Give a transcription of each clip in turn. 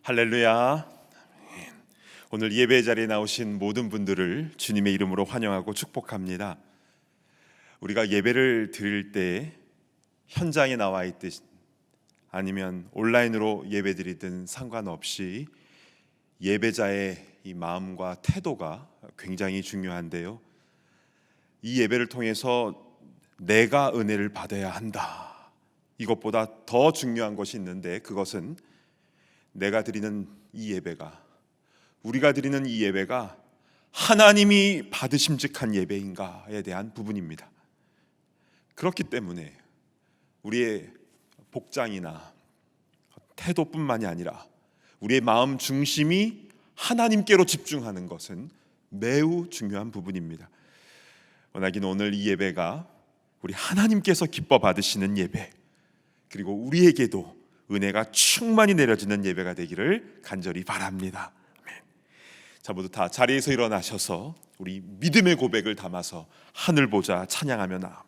할렐루야. 오늘 예배 자리에 나오신 모든 분들을 주님의 이름으로 환영하고 축복합니다. 우리가 예배를 드릴 때 현장에 나와 있듯 아니면 온라인으로 예배 드리든 상관없이 예배자의 이 마음과 태도가 굉장히 중요한데요. 이 예배를 통해서 내가 은혜를 받아야 한다. 이것보다 더 중요한 것이 있는데, 그것은 내가 드리는 이 예배가, 우리가 드리는 이 예배가 하나님이 받으심직한 예배인가에 대한 부분입니다. 그렇기 때문에 우리의 복장이나 태도뿐만이 아니라 우리의 마음 중심이 하나님께로 집중하는 것은 매우 중요한 부분입니다. 원하긴 오늘 이 예배가 우리 하나님께서 기뻐 받으시는 예배, 그리고 우리에게도 은혜가 충만히 내려지는 예배가 되기를 간절히 바랍니다. 아멘. 자, 모두 다 자리에서 일어나셔서 우리 믿음의 고백을 담아서 하늘 보자 찬양하며 나옵니다.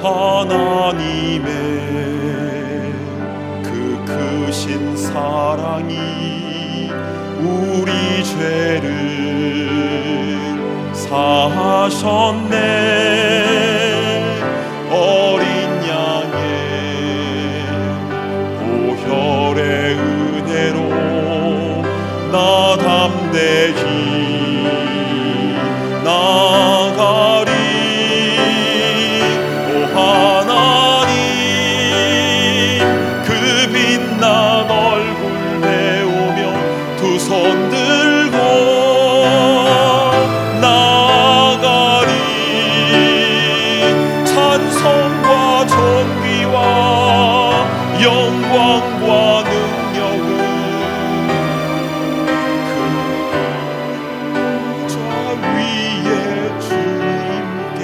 하나님의 그 크신 사랑이 우리 죄를 사하셨네. 어린 양의 보혈의 은혜로 나 담대히 나가리. 오 하나님, 그 빛난 얼굴 배우며 두 손 들고 찬송과 존귀와 영광과 능력을 그 보좌 위에 주님께.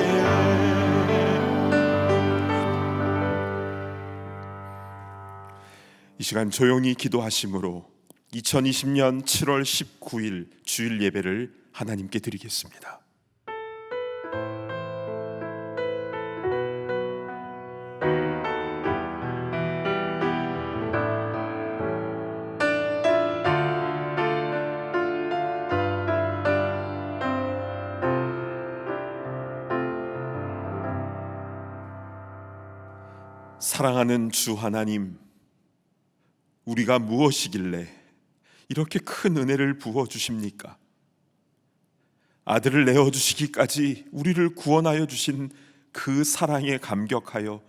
이 시간 조용히 기도하심으로 2020년 7월 19일 주일 예배를 하나님께 드리겠습니다. 사랑하는 주 하나님, 우리가 무엇이길래 이렇게 큰 은혜를 부어주십니까? 아들을 내어주시기까지 우리를 구원하여 주신 그 사랑에 감격하여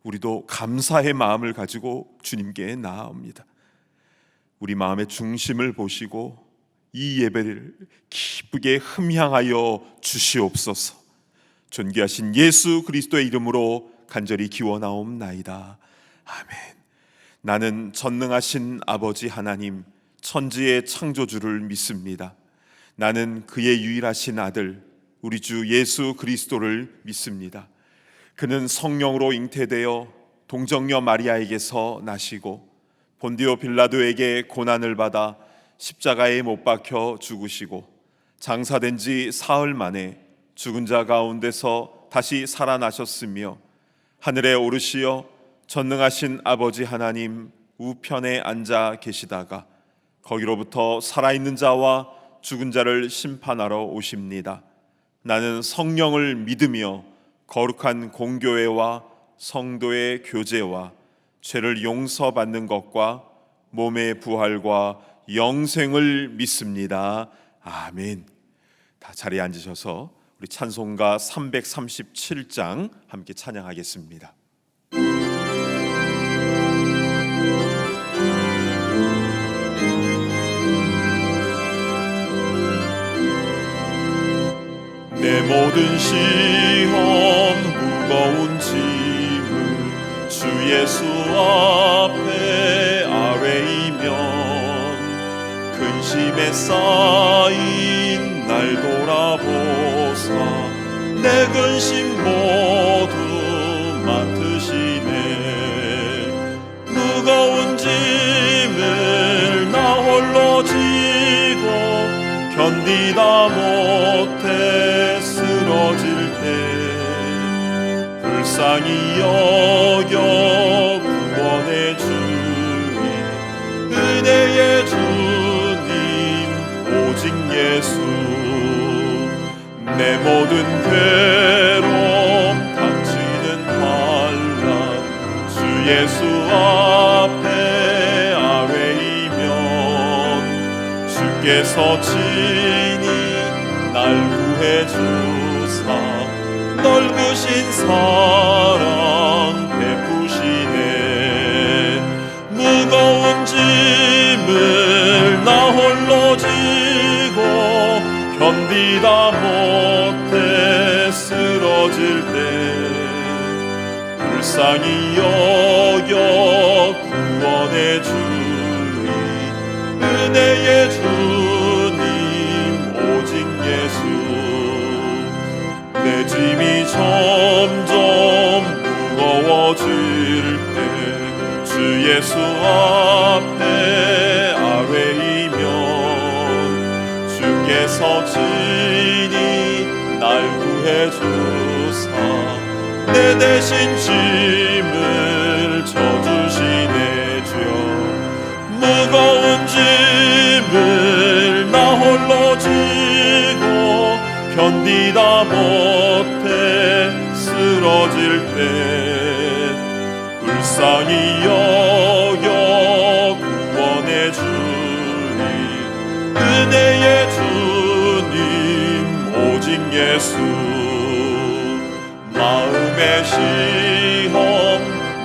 우리도 감사의 마음을 가지고 주님께 나아옵니다. 우리 마음의 중심을 보시고 이 예배를 기쁘게 흠향하여 주시옵소서. 존귀하신 예수 그리스도의 이름으로 간절히 기원하옵나이다. 아멘. 나는 전능하신 아버지 하나님, 천지의 창조주를 믿습니다. 나는 그의 유일하신 아들 우리 주 예수 그리스도를 믿습니다. 그는 성령으로 잉태되어 동정녀 마리아에게서 나시고 본디오 빌라도에게 고난을 받아 십자가에 못 박혀 죽으시고 장사된 지 사흘 만에 죽은 자 가운데서 다시 살아나셨으며 하늘에 오르시어 전능하신 아버지 하나님 우편에 앉아 계시다가 거기로부터 살아있는 자와 죽은 자를 심판하러 오십니다. 나는 성령을 믿으며 거룩한 공교회와 성도의 교제와 죄를 용서받는 것과 몸의 부활과 영생을 믿습니다. 아멘. 다 자리에 앉으셔서 우리 찬송가 337장 함께 찬양하겠습니다. 내 모든 시험 무거운 짐을 주 예수 앞에 아뢰이면 근심에 쌓인 날 돌아보사 내 근심 모두 맡으시네. 무거운 짐을 나 홀로 지고 견디다 못해 쓰러질 때 불쌍히 여겨 구원의 주님, 은혜의 주님 오직 예수. 내 모든 괴로움 닥치는 환난 주 예수 앞에 아뢰이면 주께서 친히 날 구해 주사 넓으신 사랑 베푸시네. 무거운 짐을 나 홀로 지고 견디다 못해 쓰러질 때 불쌍히 여겨 구원의 주님, 은혜의 주님 오직 예수. 내 짐이 점점 무거워질 때 주 예수 앞에 아뢰이면 주께서 친히 날 구해 주사 내 대신 짐을 져주시네. 주여 무거운 짐을 나 홀로 지고 견디다 못해 쓰러질 때 불쌍히 여겨 구원의 주님, 은혜의 주님 오직 예수. 마음의 시험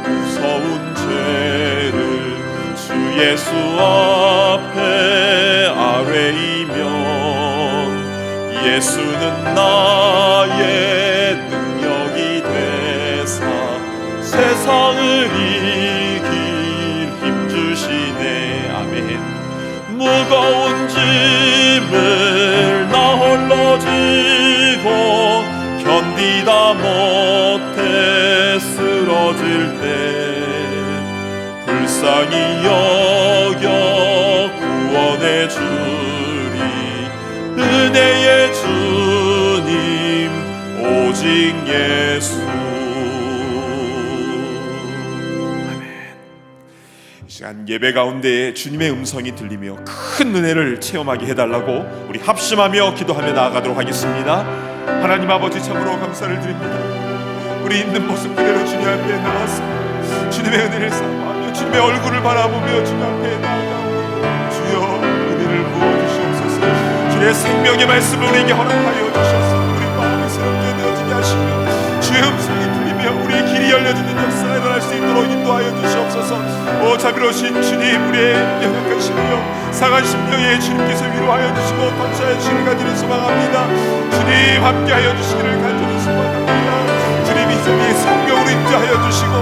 무서운 죄를 주 예수 앞에 아뢰이면 예수는 나의 능력이 되사 세상을 이길 힘 주시네. 아멘. 무거운 짐을 나 홀로 지고 견디다 못해 쓰러질 때 불쌍히 여겨 구원의 주님, 은혜의 주님 오직 예수. 시간 예배 가운데 주님의 음성이 들리며 큰 은혜를 체험하게 해달라고 우리 합심하며 기도하며 나아가도록 하겠습니다. 하나님 아버지 참으로 감사를 드립니다. 우리 있는 모습 그대로 주님 앞에 나와서 주님의 은혜를 사모하며 주님의 얼굴을 바라보며 주님 앞에 나아가오니 주여 은혜를 부어주시옵소서. 주의 생명의 말씀을 우리에게 허락하여 주셔서 우리 마음이 새롭게 되어지게 하시며 주의 음성이 우리의 길이 열려지는 역사가 일어날 수 있도록 인도하여 주시옵소서. 오 자비로우신 주님, 우리의 연약한 심령, 상한 심령에 주님께서 위로하여 주시고 감사의 주를 가지는 소망합니다. 주님 함께하여 주시기를 간절히 소망합니다. 주님 이 자리에 성령으로 임재하여 주시고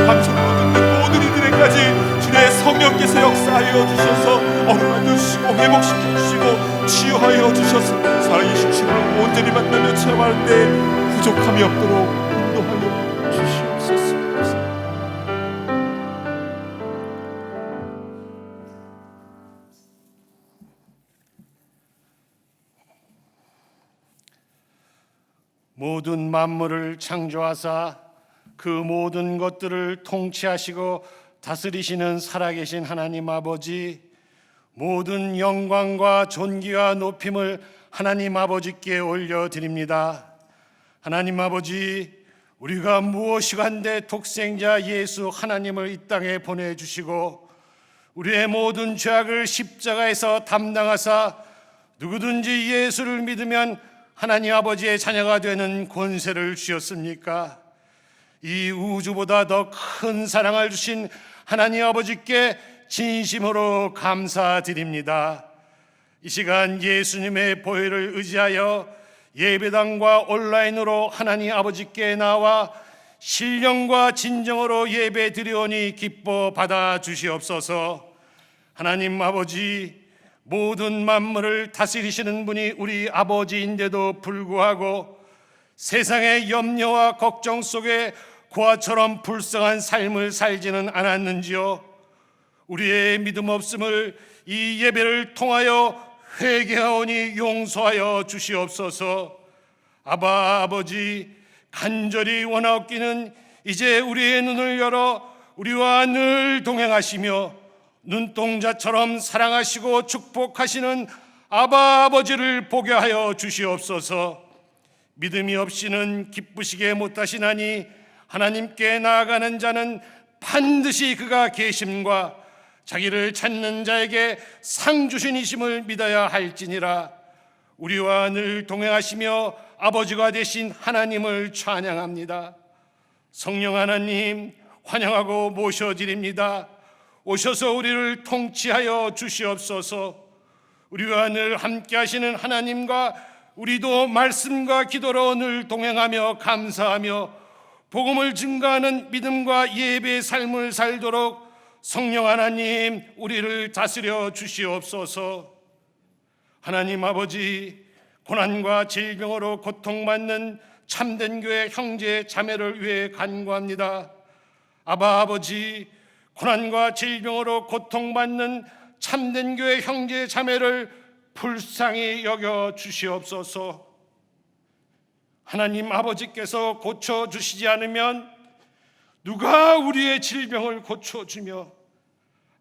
방송으로 듣는 모든 이들에까지 주님의 성령께서 역사하여 주셔서 어루만져 주시고 회복시켜 주시고 치유하여 주셔서 살아계신 주를 온전히 만나며 체험할 때 부족함이 없도록 인도하여 주시옵소서. 모든 만물을 창조하사 그 모든 것들을 통치하시고 다스리시는 살아계신 하나님 아버지, 모든 영광과 존귀와 높임을 하나님 아버지께 올려드립니다. 하나님 아버지, 우리가 무엇이간데 독생자 예수 하나님을 이 땅에 보내주시고 우리의 모든 죄악을 십자가에서 담당하사 누구든지 예수를 믿으면 하나님 아버지의 자녀가 되는 권세를 주셨습니까? 이 우주보다 더 큰 사랑을 주신 하나님 아버지께 진심으로 감사드립니다. 이 시간 예수님의 보혈을 의지하여 예배당과 온라인으로 하나님 아버지께 나와 신령과 진정으로 예배 드리오니 기뻐 받아 주시옵소서. 하나님 아버지, 모든 만물을 다스리시는 분이 우리 아버지인데도 불구하고 세상의 염려와 걱정 속에 고아처럼 불쌍한 삶을 살지는 않았는지요? 우리의 믿음 없음을 이 예배를 통하여 회개하오니 용서하여 주시옵소서. 아버지, 간절히 원하옵기는 이제 우리의 눈을 열어 우리와 늘 동행하시며 눈동자처럼 사랑하시고 축복하시는 아바 아버지를 보게 하여 주시옵소서. 믿음이 없이는 기쁘시게 못하시나니 하나님께 나아가는 자는 반드시 그가 계심과 자기를 찾는 자에게 상 주신이심을 믿어야 할지니라. 우리와 늘 동행하시며 아버지가 되신 하나님을 찬양합니다. 성령 하나님 환영하고 모셔드립니다. 오셔서 우리를 통치하여 주시옵소서. 우리와 늘 함께 하시는 하나님과 우리도 말씀과 기도로 늘 동행하며 감사하며 복음을 증거하는 믿음과 예배의 삶을 살도록 성령 하나님 우리를 다스려 주시옵소서. 하나님 아버지, 고난과 질병으로 고통받는 참된 교회 형제 자매를 위해 간구합니다. 아바 아버지, 고난과 질병으로 고통받는 참된 교회 형제 자매를 불쌍히 여겨 주시옵소서. 하나님 아버지께서 고쳐주시지 않으면 누가 우리의 질병을 고쳐주며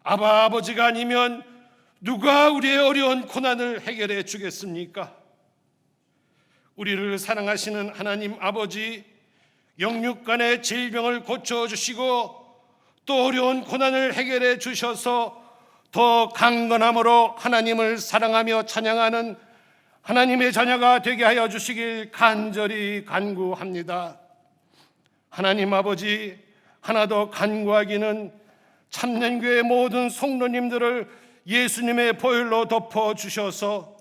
아바 아버지가 아니면 누가 우리의 어려운 고난을 해결해 주겠습니까? 우리를 사랑하시는 하나님 아버지, 영육 간의 질병을 고쳐주시고 또 어려운 고난을 해결해 주셔서 더 강건함으로 하나님을 사랑하며 찬양하는 하나님의 자녀가 되게 하여 주시길 간절히 간구합니다. 하나님 아버지, 하나 더 간구하기는 참된 교회 모든 성도님들을 예수님의 보혈로 덮어 주셔서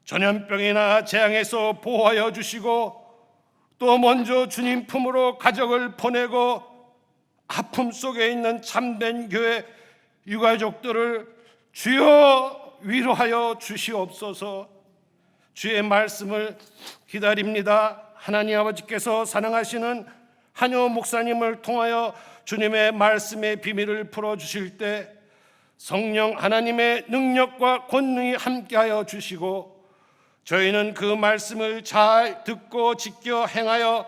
전염병이나 재앙에서 보호하여 주시고 또 먼저 주님 품으로 가족을 보내고 아픔 속에 있는 참된 교회 유가족들을 주여 위로하여 주시옵소서. 주의 말씀을 기다립니다. 하나님 아버지께서 사랑하시는 한효 목사님을 통하여 주님의 말씀의 비밀을 풀어주실 때 성령 하나님의 능력과 권능이 함께하여 주시고 저희는 그 말씀을 잘 듣고 지켜 행하여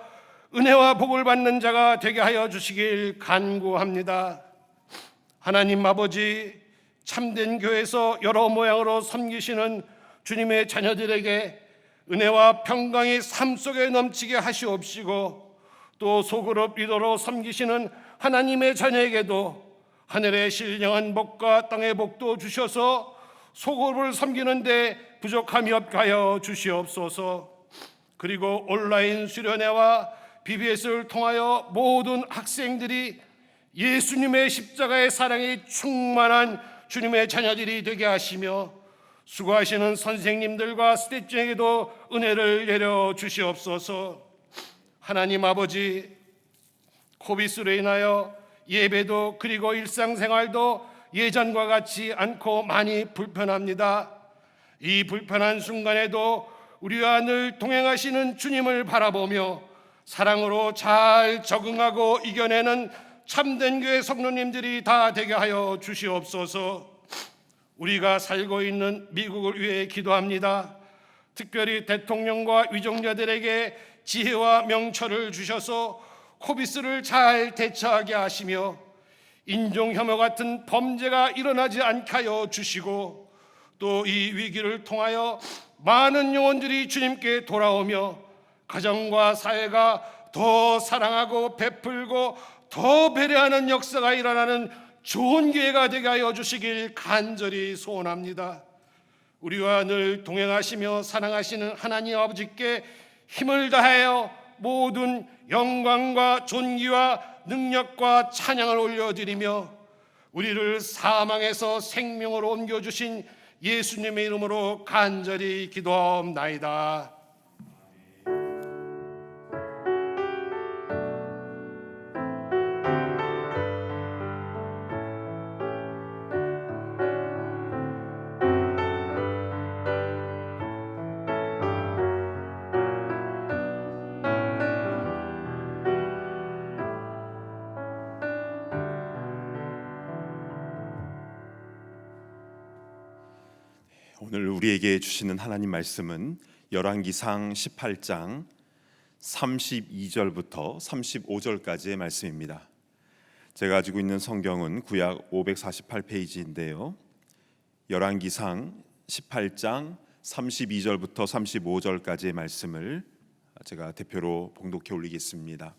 은혜와 복을 받는 자가 되게 하여 주시길 간구합니다. 하나님 아버지, 참된 교회에서 여러 모양으로 섬기시는 주님의 자녀들에게 은혜와 평강이 삶 속에 넘치게 하시옵시고 또 소그룹 리더로 섬기시는 하나님의 자녀에게도 하늘의 신령한 복과 땅의 복도 주셔서 소그룹을 섬기는 데 부족함이 없게 하여 주시옵소서. 그리고 온라인 수련회와 BBS를 통하여 모든 학생들이 예수님의 십자가의 사랑이 충만한 주님의 자녀들이 되게 하시며 수고하시는 선생님들과 스태프에게도 은혜를 내려 주시옵소서. 하나님 아버지, 코비스로 인하여 예배도 그리고 일상생활도 예전과 같지 않고 많이 불편합니다. 이 불편한 순간에도 우리와 늘 동행하시는 주님을 바라보며 사랑으로 잘 적응하고 이겨내는 참된 교회 성도님들이 다 되게 하여 주시옵소서. 우리가 살고 있는 미국을 위해 기도합니다. 특별히 대통령과 위정자들에게 지혜와 명철을 주셔서 코비스를 잘 대처하게 하시며 인종혐오 같은 범죄가 일어나지 않게 하여 주시고 또 이 위기를 통하여 많은 영혼들이 주님께 돌아오며 가정과 사회가 더 사랑하고 베풀고 더 배려하는 역사가 일어나는 좋은 기회가 되게 하여 주시길 간절히 소원합니다. 우리와 늘 동행하시며 사랑하시는 하나님 아버지께 힘을 다하여 모든 영광과 존귀와 능력과 찬양을 올려드리며 우리를 사망에서 생명으로 옮겨주신 예수님의 이름으로 간절히 기도하옵나이다. 오늘 우리에게 주시는 하나님 말씀은 열왕기상 18장 32절부터 35절까지의 말씀입니다. 제가 가지고 있는 성경은 구약 548페이지인데요. 열왕기상 18장 32절부터 35절까지의 말씀을 제가 대표로 봉독해 올리겠습니다.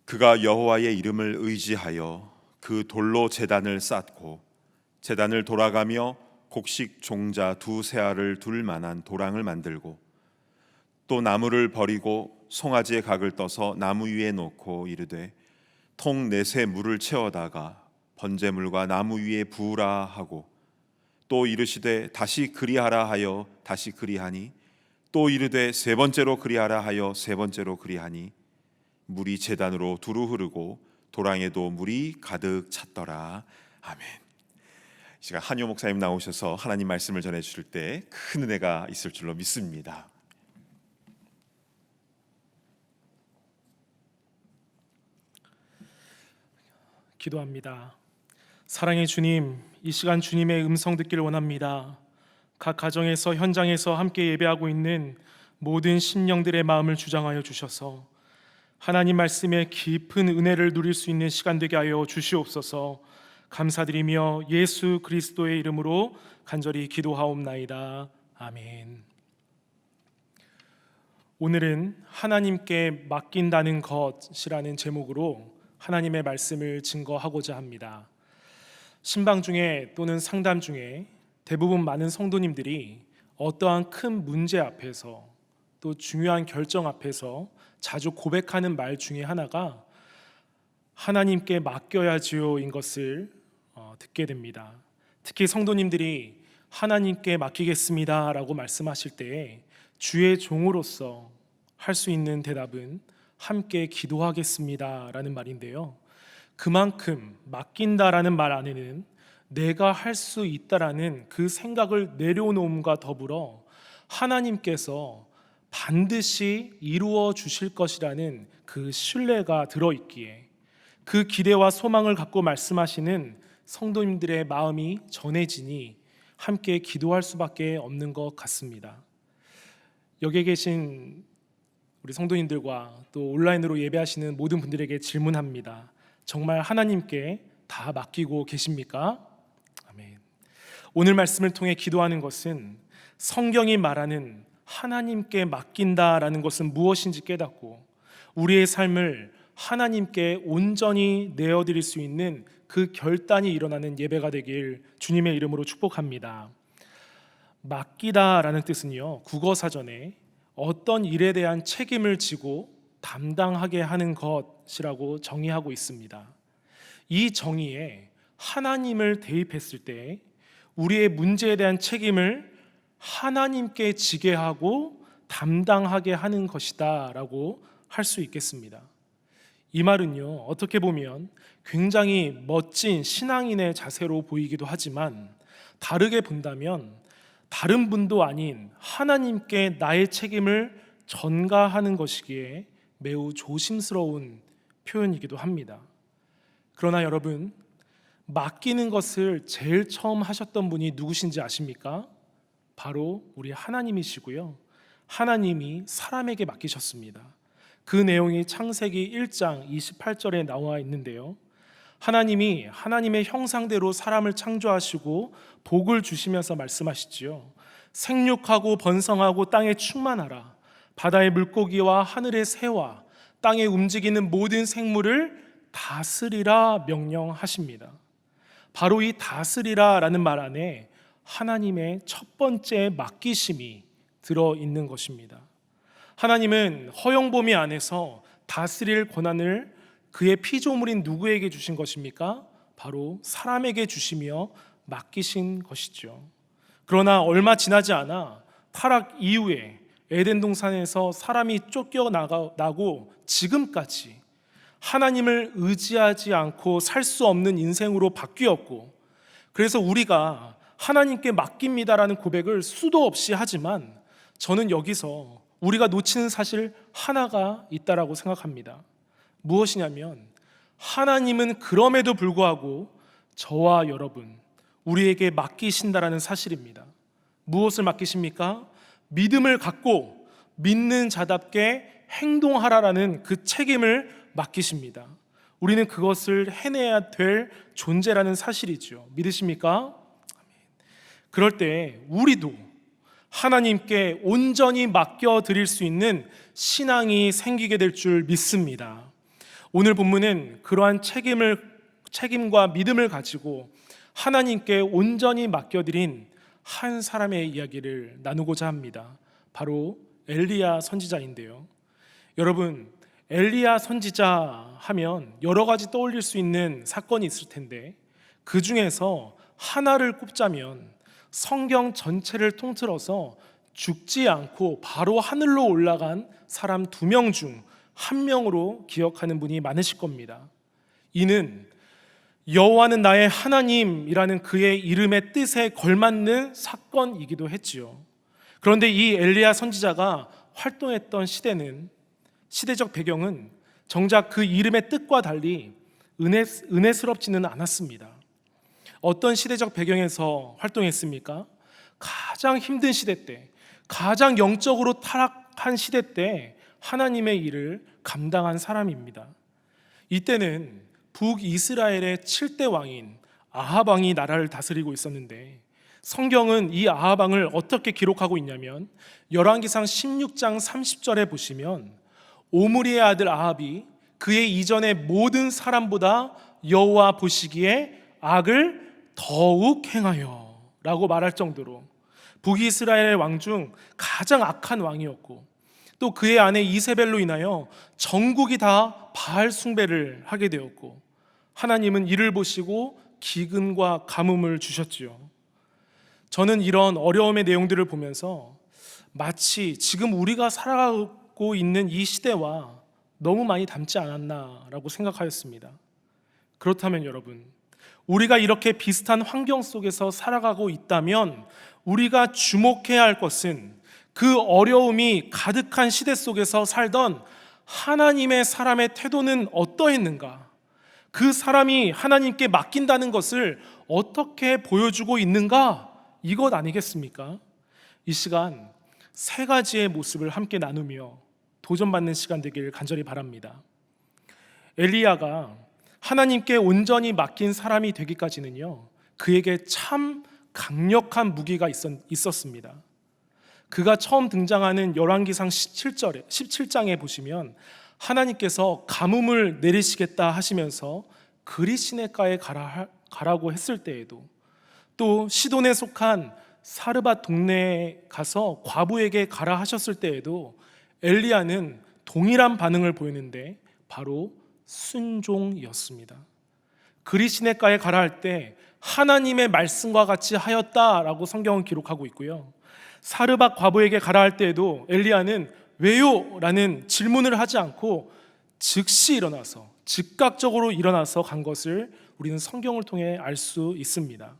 그가 여호와의 이름을 의지하여 그 돌로 제단을 쌓고 제단을 돌아가며 곡식 종자 두세 알을 둘 만한 도랑을 만들고 또 나무를 버리고 송아지의 각을 떠서 나무 위에 놓고 이르되 통 넷에 물을 채워다가 번제물과 나무 위에 부으라 하고 또 이르시되 다시 그리하라 하여 다시 그리하니 또 이르되 세 번째로 그리하라 하여 세 번째로 그리하니 물이 제단으로 두루 흐르고 도랑에도 물이 가득 찼더라. 아멘. 이 시간 한효 목사님 나오셔서 하나님 말씀을 전해 주실 때 큰 은혜가 있을 줄로 믿습니다. 기도합니다. 사랑의 주님, 이 시간 주님의 음성 듣기를 원합니다. 각 가정에서 현장에서 함께 예배하고 있는 모든 심령들의 마음을 주장하여 주셔서 하나님 말씀의 깊은 은혜를 누릴 수 있는 시간 되게 하여 주시옵소서. 감사드리며 예수 그리스도의 이름으로 간절히 기도하옵나이다. 아멘. 오늘은 하나님께 맡긴다는 것이라는 제목으로 하나님의 말씀을 증거하고자 합니다. 신방 중에 또는 상담 중에 대부분 많은 성도님들이 어떠한 큰 문제 앞에서 또 중요한 결정 앞에서 자주 고백하는 말 중에 하나가 하나님께 맡겨야지요인 것을 듣게 됩니다. 특히 성도님들이 하나님께 맡기겠습니다 라고 말씀하실 때에 주의 종으로서 할 수 있는 대답은 함께 기도하겠습니다 라는 말인데요, 그만큼 맡긴다라는 말 안에는 내가 할 수 있다라는 그 생각을 내려놓음과 더불어 하나님께서 반드시 이루어 주실 것이라는 그 신뢰가 들어있기에 그 기대와 소망을 갖고 말씀하시는 성도님들의 마음이 전해지니 함께 기도할 수밖에 없는 것 같습니다. 여기에 계신 우리 성도님들과 또 온라인으로 예배하시는 모든 분들에게 질문합니다. 정말 하나님께 다 맡기고 계십니까? 아멘. 오늘 말씀을 통해 기도하는 것은 성경이 말하는 하나님께 맡긴다라는 것은 무엇인지 깨닫고 우리의 삶을 하나님께 온전히 내어드릴 수 있는 그 결단이 일어나는 예배가 되길 주님의 이름으로 축복합니다. 맡기다라는 뜻은요, 국어사전에 어떤 일에 대한 책임을 지고 담당하게 하는 것이라고 정의하고 있습니다. 이 정의에 하나님을 대입했을 때 우리의 문제에 대한 책임을 하나님께 지게 하고 담당하게 하는 것이다 라고 할 수 있겠습니다. 이 말은요, 어떻게 보면 굉장히 멋진 신앙인의 자세로 보이기도 하지만 다르게 본다면 다른 분도 아닌 하나님께 나의 책임을 전가하는 것이기에 매우 조심스러운 표현이기도 합니다. 그러나 여러분, 맡기는 것을 제일 처음 하셨던 분이 누구신지 아십니까? 바로 우리 하나님이시고요, 하나님이 사람에게 맡기셨습니다. 그 내용이 창세기 1장 28절에 나와 있는데요, 하나님이 하나님의 형상대로 사람을 창조하시고 복을 주시면서 말씀하시지요. 생육하고 번성하고 땅에 충만하라. 바다의 물고기와 하늘의 새와 땅에 움직이는 모든 생물을 다스리라 명령하십니다. 바로 이 다스리라 라는 말 안에 하나님의 첫 번째 맡기심이 들어있는 것입니다. 하나님은 허영범위 안에서 다스릴 권한을 그의 피조물인 누구에게 주신 것입니까? 바로 사람에게 주시며 맡기신 것이죠. 그러나 얼마 지나지 않아 타락 이후에 에덴 동산에서 사람이 쫓겨나고 지금까지 하나님을 의지하지 않고 살 수 없는 인생으로 바뀌었고, 그래서 우리가 하나님께 맡깁니다라는 고백을 수도 없이 하지만 저는 여기서 우리가 놓치는 사실 하나가 있다라고 생각합니다. 무엇이냐면 하나님은 그럼에도 불구하고 저와 여러분, 우리에게 맡기신다라는 사실입니다. 무엇을 맡기십니까? 믿음을 갖고 믿는 자답게 행동하라라는 그 책임을 맡기십니다. 우리는 그것을 해내야 될 존재라는 사실이죠. 믿으십니까? 그럴 때 우리도 하나님께 온전히 맡겨드릴 수 있는 신앙이 생기게 될 줄 믿습니다. 오늘 본문은 그러한 책임과 믿음을 가지고 하나님께 온전히 맡겨드린 한 사람의 이야기를 나누고자 합니다. 바로 엘리야 선지자인데요. 여러분, 엘리야 선지자 하면 여러 가지 떠올릴 수 있는 사건이 있을 텐데 그 중에서 하나를 꼽자면 성경 전체를 통틀어서 죽지 않고 바로 하늘로 올라간 사람 2명 중 1명으로 기억하는 분이 많으실 겁니다. 이는 여호와는 나의 하나님이라는 그의 이름의 뜻에 걸맞는 사건이기도 했지요. 그런데 이 엘리야 선지자가 활동했던 시대적 배경은 정작 그 이름의 뜻과 달리 은혜스럽지는 않았습니다. 어떤 시대적 배경에서 활동했습니까? 가장 힘든 시대 때, 가장 영적으로 타락한 시대 때 하나님의 일을 감당한 사람입니다. 이때는 북이스라엘의 7대 왕인 아합 왕이 나라를 다스리고 있었는데 성경은 이 아합 왕을 어떻게 기록하고 있냐면 열왕기상 16장 30절에 보시면 오므리의 아들 아합이 그의 이전의 모든 사람보다 여호와 보시기에 악을 더욱 행하여 라고 말할 정도로 북이스라엘 왕 중 가장 악한 왕이었고 또 그의 아내 이세벨로 인하여 전국이 다 바알 숭배를 하게 되었고 하나님은 이를 보시고 기근과 가뭄을 주셨지요. 저는 이런 어려움의 내용들을 보면서 마치 지금 우리가 살아가고 있는 이 시대와 너무 많이 닮지 않았나라고 생각하였습니다. 그렇다면 여러분, 우리가 이렇게 비슷한 환경 속에서 살아가고 있다면 우리가 주목해야 할 것은 그 어려움이 가득한 시대 속에서 살던 하나님의 사람의 태도는 어떠했는가? 그 사람이 하나님께 맡긴다는 것을 어떻게 보여주고 있는가? 이것 아니겠습니까? 이 시간 3가지의 모습을 함께 나누며 도전받는 시간 되길 간절히 바랍니다. 엘리야가 하나님께 온전히 맡긴 사람이 되기까지는요, 그에게 참 강력한 무기가 있었습니다. 그가 처음 등장하는 열왕기상 17장에 보시면 하나님께서 가뭄을 내리시겠다 하시면서 그리시네가에 가라고 했을 때에도, 또 시돈에 속한 사르밧 동네에 가서 과부에게 가라 하셨을 때에도 엘리야는 동일한 반응을 보이는데 바로 순종이었습니다. 그리시네가에 가라 할 때 하나님의 말씀과 같이 하였다라고 성경은 기록하고 있고요, 사르밧 과부에게 가라 할 때에도 엘리야는 왜요? 라는 질문을 하지 않고 즉각적으로 일어나서 간 것을 우리는 성경을 통해 알 수 있습니다.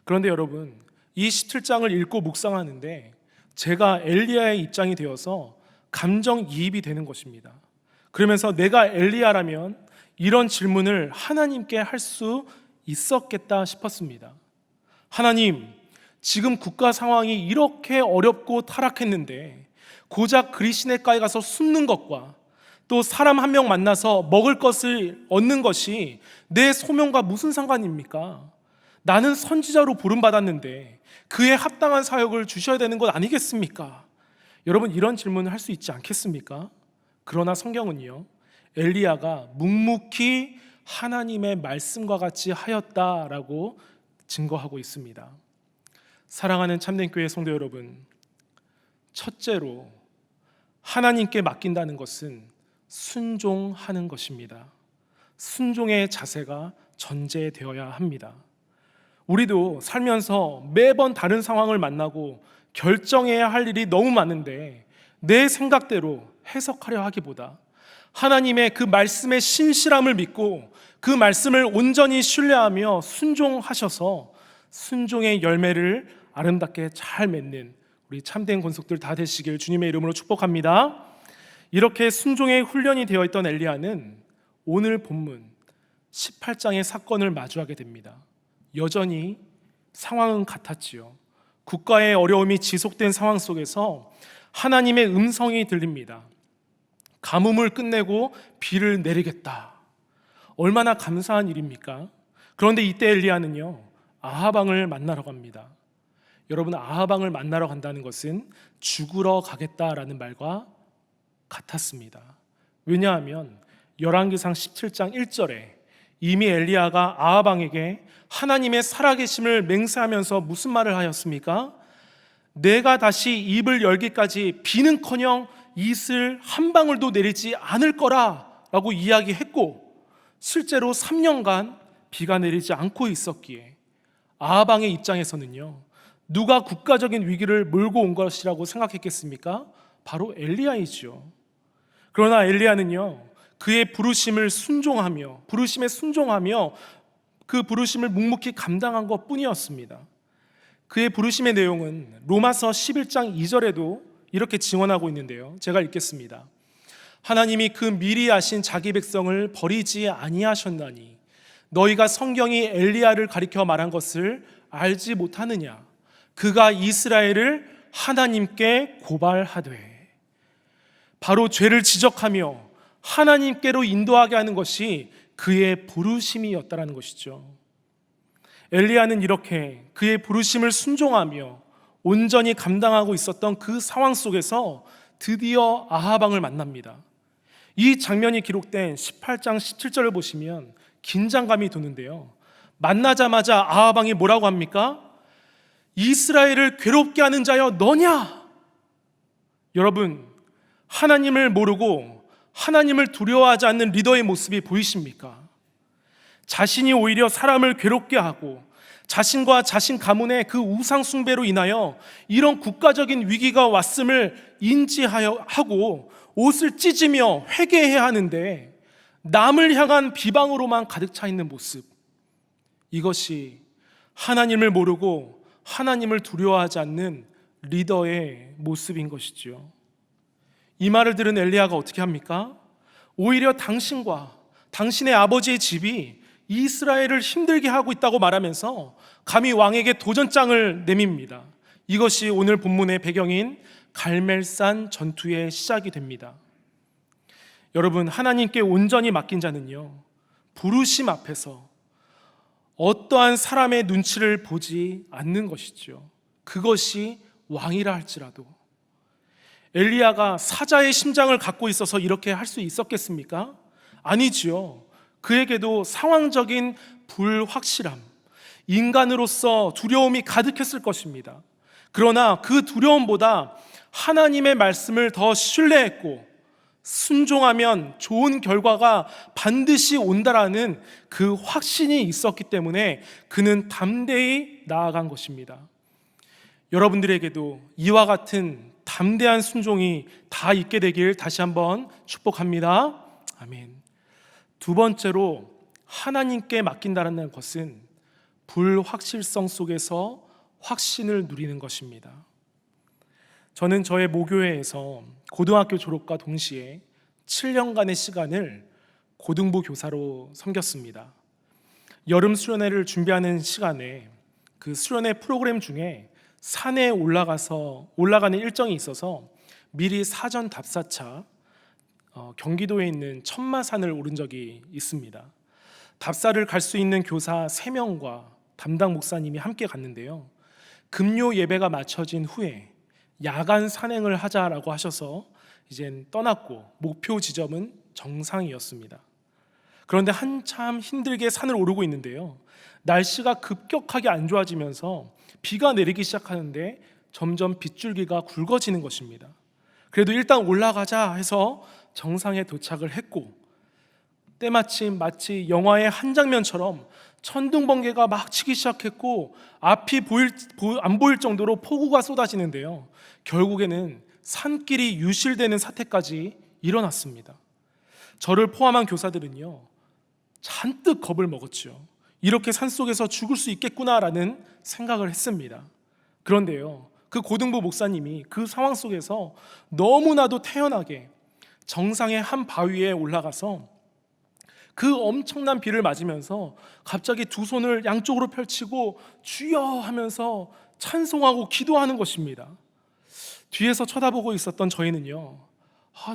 그런데 여러분, 이 17장을 읽고 묵상하는데 제가 엘리야의 입장이 되어서 감정이입이 되는 것입니다. 그러면서 내가 엘리야라면 이런 질문을 하나님께 할 수 있었겠다 싶었습니다. 하나님, 지금 국가 상황이 이렇게 어렵고 타락했는데 고작 그리시네가에 가서 숨는 것과 또 사람 한 명 만나서 먹을 것을 얻는 것이 내 소명과 무슨 상관입니까? 나는 선지자로 부름받았는데 그에 합당한 사역을 주셔야 되는 것 아니겠습니까? 여러분, 이런 질문을 할 수 있지 않겠습니까? 그러나 성경은요, 엘리야가 묵묵히 하나님의 말씀과 같이 하였다라고 증거하고 있습니다. 사랑하는 참된 교회 성도 여러분, 첫째로 하나님께 맡긴다는 것은 순종하는 것입니다. 순종의 자세가 전제되어야 합니다. 우리도 살면서 매번 다른 상황을 만나고 결정해야 할 일이 너무 많은데 내 생각대로 해석하려 하기보다 하나님의 그 말씀의 신실함을 믿고 그 말씀을 온전히 신뢰하며 순종하셔서 순종의 열매를 아름답게 잘 맺는 우리 참된 권속들 다 되시길 주님의 이름으로 축복합니다. 이렇게 순종의 훈련이 되어 있던 엘리야는 오늘 본문 18장의 사건을 마주하게 됩니다. 여전히 상황은 같았지요. 국가의 어려움이 지속된 상황 속에서 하나님의 음성이 들립니다. 가뭄을 끝내고 비를 내리겠다. 얼마나 감사한 일입니까? 그런데 이때 엘리야는요, 아합 왕을 만나러 갑니다. 여러분, 아합 왕을 만나러 간다는 것은 죽으러 가겠다라는 말과 같았습니다. 왜냐하면 열왕기상 17장 1절에 이미 엘리야가 아합 왕에게 하나님의 살아계심을 맹세하면서 무슨 말을 하였습니까? 내가 다시 입을 열기까지 비는커녕 이슬 한 방울도 내리지 않을 거라 라고 이야기했고, 실제로 3년간 비가 내리지 않고 있었기에 아합 왕의 입장에서는요, 누가 국가적인 위기를 몰고 온 것이라고 생각했겠습니까? 바로 엘리야이죠. 그러나 엘리야는요, 그의 부르심에 순종하며 그 부르심을 묵묵히 감당한 것 뿐이었습니다. 그의 부르심의 내용은 로마서 11장 2절에도 이렇게 증언하고 있는데요, 제가 읽겠습니다. 하나님이 그 미리 아신 자기 백성을 버리지 아니하셨나니 너희가 성경이 엘리야를 가리켜 말한 것을 알지 못하느냐? 그가 이스라엘을 하나님께 고발하되. 바로 죄를 지적하며 하나님께로 인도하게 하는 것이 그의 부르심이었다라는 것이죠. 엘리야는 이렇게 그의 부르심을 순종하며 온전히 감당하고 있었던 그 상황 속에서 드디어 아합 왕을 만납니다. 이 장면이 기록된 18장 17절을 보시면 긴장감이 도는데요, 만나자마자 아합 왕이 뭐라고 합니까? 이스라엘을 괴롭게 하는 자여 너냐? 여러분, 하나님을 모르고 하나님을 두려워하지 않는 리더의 모습이 보이십니까? 자신이 오히려 사람을 괴롭게 하고 자신과 자신 가문의 그 우상 숭배로 인하여 이런 국가적인 위기가 왔음을 인지하고 옷을 찢으며 회개해야 하는데 남을 향한 비방으로만 가득 차 있는 모습, 이것이 하나님을 모르고 하나님을 두려워하지 않는 리더의 모습인 것이죠. 이 말을 들은 엘리야가 어떻게 합니까? 오히려 당신과 당신의 아버지의 집이 이스라엘을 힘들게 하고 있다고 말하면서 감히 왕에게 도전장을 내밉니다. 이것이 오늘 본문의 배경인 갈멜산 전투의 시작이 됩니다. 여러분, 하나님께 온전히 맡긴 자는요, 부르심 앞에서 어떠한 사람의 눈치를 보지 않는 것이죠. 그것이 왕이라 할지라도. 엘리야가 사자의 심장을 갖고 있어서 이렇게 할 수 있었겠습니까? 아니지요. 그에게도 상황적인 불확실함, 인간으로서 두려움이 가득했을 것입니다. 그러나 그 두려움보다 하나님의 말씀을 더 신뢰했고 순종하면 좋은 결과가 반드시 온다라는 그 확신이 있었기 때문에 그는 담대히 나아간 것입니다. 여러분들에게도 이와 같은 담대한 순종이 다 있게 되길 다시 한번 축복합니다. 아멘. 두 번째로, 하나님께 맡긴다는 것은 불확실성 속에서 확신을 누리는 것입니다. 저는 저의 모교회에서 고등학교 졸업과 동시에 7년간의 시간을 고등부 교사로 섬겼습니다. 여름 수련회를 준비하는 시간에 그 수련회 프로그램 중에 산에 올라가는 일정이 있어서 미리 사전 답사차 경기도에 있는 천마산을 오른 적이 있습니다. 답사를 갈 수 있는 교사 3명과 담당 목사님이 함께 갔는데요, 금요 예배가 마쳐진 후에 야간 산행을 하자라고 하셔서 이젠 떠났고 목표 지점은 정상이었습니다. 그런데 한참 힘들게 산을 오르고 있는데요, 날씨가 급격하게 안 좋아지면서 비가 내리기 시작하는데 점점 빗줄기가 굵어지는 것입니다. 그래도 일단 올라가자 해서 정상에 도착을 했고, 때마침 마치 영화의 한 장면처럼 천둥번개가 막 치기 시작했고 앞이 안 보일 정도로 폭우가 쏟아지는데요, 결국에는 산길이 유실되는 사태까지 일어났습니다. 저를 포함한 교사들은요, 잔뜩 겁을 먹었죠. 이렇게 산속에서 죽을 수 있겠구나라는 생각을 했습니다. 그런데요, 그 고등부 목사님이 그 상황 속에서 너무나도 태연하게 정상의 한 바위에 올라가서 그 엄청난 비를 맞으면서 갑자기 두 손을 양쪽으로 펼치고 주여 하면서 찬송하고 기도하는 것입니다. 뒤에서 쳐다보고 있었던 저희는요,